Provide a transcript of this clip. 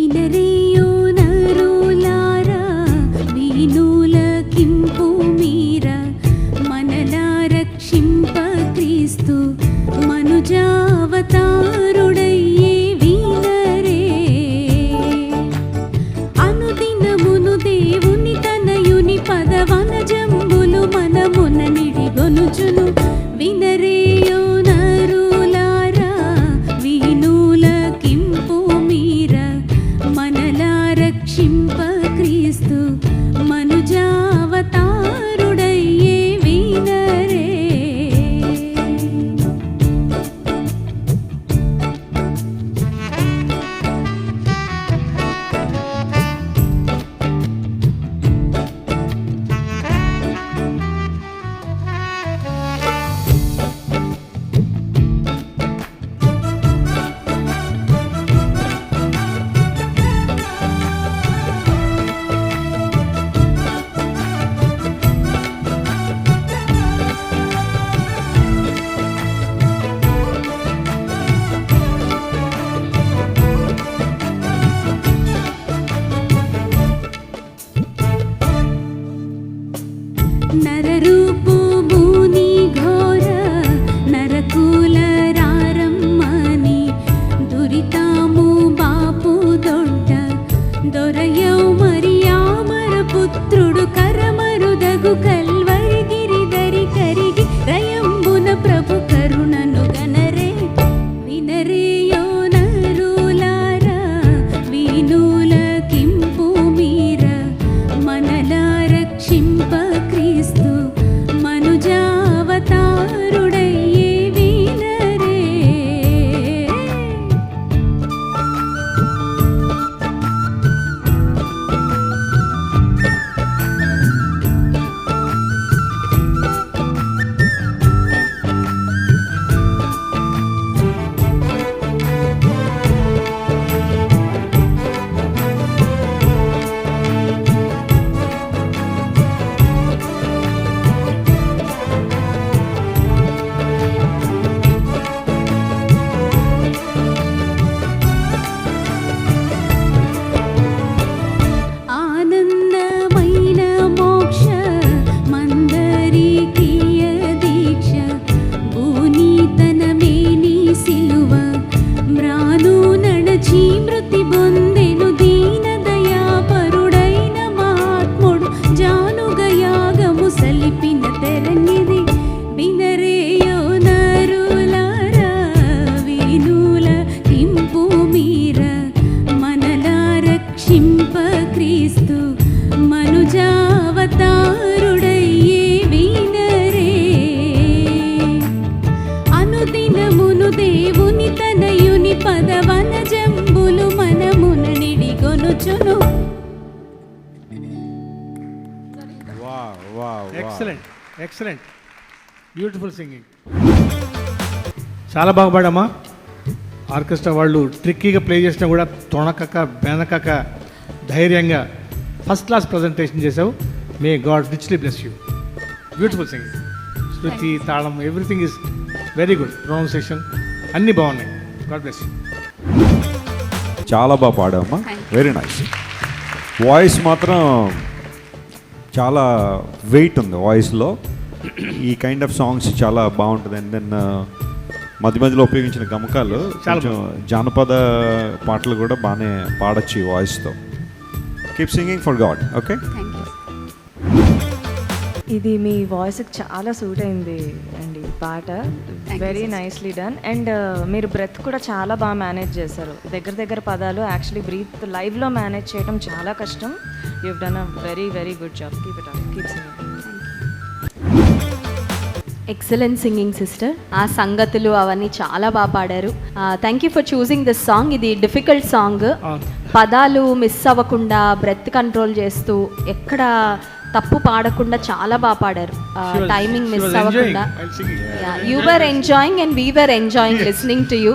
వినరేయో నరులారా వీణులకింపు మీర మనలా రక్షింప క్రీస్తు మనుజావతారుడయ్యే వీనరే. అనుదినమును దేవుని తనయుని పదవనజంబులు మనమున నిడిగొనుచును. వినరేయో నరులారా వీణులకింపు మీర మనలా రక్షింప క్రీస్తు మనుజావతారుడయ్యే వీనరే. నరరూపు భూని ఘోర నరకుల రారమ్మని దురితాము బాపు దొడ్డ దొరయౌ మరియామర పుత్రుడు కరమరుదగు కల్వరి గిరిదరి కరిగి రయంబున ప్రభు కరుణను గనరే. వినరేయో నరులారా వీణులకింపు మీర మనలా రక్షింప క్రీస్తు మనుజావతారుడయ్యే వీనరే. ఆనందమైన మోక్ష మందరికీయ దీక్ష భూనీతనమేని సిలువ మ్రాను నడచి మృతి బొందెను దీన దయాపరుడైన మహాత్ముడు జానుగయాగము సలిపిన తెరనిది. వినరేయో నరులారా వీణులకింపు మీర మనలా రక్షింప క్రీస్తు మనుజావతారుడయ్యే వీనరే. అనుదినమును దేవుని తనయుని పదవనజంబులు మనమున నిడిగొనుచును. Excellent excellent beautiful singing. చాలా బాగా పాడమ్మా. ఆర్కెస్ట్రా వాళ్ళు ట్రిక్కీగా ప్లే చేసినా కూడా తొణకక బెనకక ధైర్యంగా ఫస్ట్ క్లాస్ ప్రజెంటేషన్ చేసావు. May God richly bless you. Beautiful singing. శృతి తాళం everything is very good. Pronunciation అన్నీ బాగున్నాయి. God bless you. చాలా బాగా పాడామా. Very nice. వాయిస్ మాత్రం చాలా వెయిట్ ఉంది వాయిస్లో. ఈ కైండ్ ఆఫ్ సాంగ్స్ చాలా బాగుంటుంది. అండ్ దెన్ మధ్య మధ్యలో ఉపయోగించిన గమకాలు కొంచెం జానపద పాటలు కూడా బాగానే పాడొచ్చు ఈ వాయిస్తో. Keep singing for God. Okay. ఇది మీ వాయిస్కి చాలా సూట్ అయింది అండి పాట. Very nicely done. అండ్ మీరు బ్రెత్ కూడా చాలా బాగా మేనేజ్ చేశారు. దగ్గర పదాలు యాక్చువల్లీ బ్రీత్ లైవ్లో మేనేజ్ చేయడం చాలా కష్టం. You have done a very very good job. Keep it up. Keep singing. Excellent singing sister. ఆ సంగతులు అవన్నీ చాలా బాగా పాడారు. Thank you for choosing this song. ఇది డిఫికల్ట్ సాంగ్. పదాలు మిస్ అవ్వకుండా బ్రెత్ కంట్రోల్ చేస్తూ ఎక్కడ తప్పు పాడకుండా చాలా బాగా పాడారు. టైమింగ్ మిస్ అవ్వకుండా. You were enjoying and we were enjoying listening to you.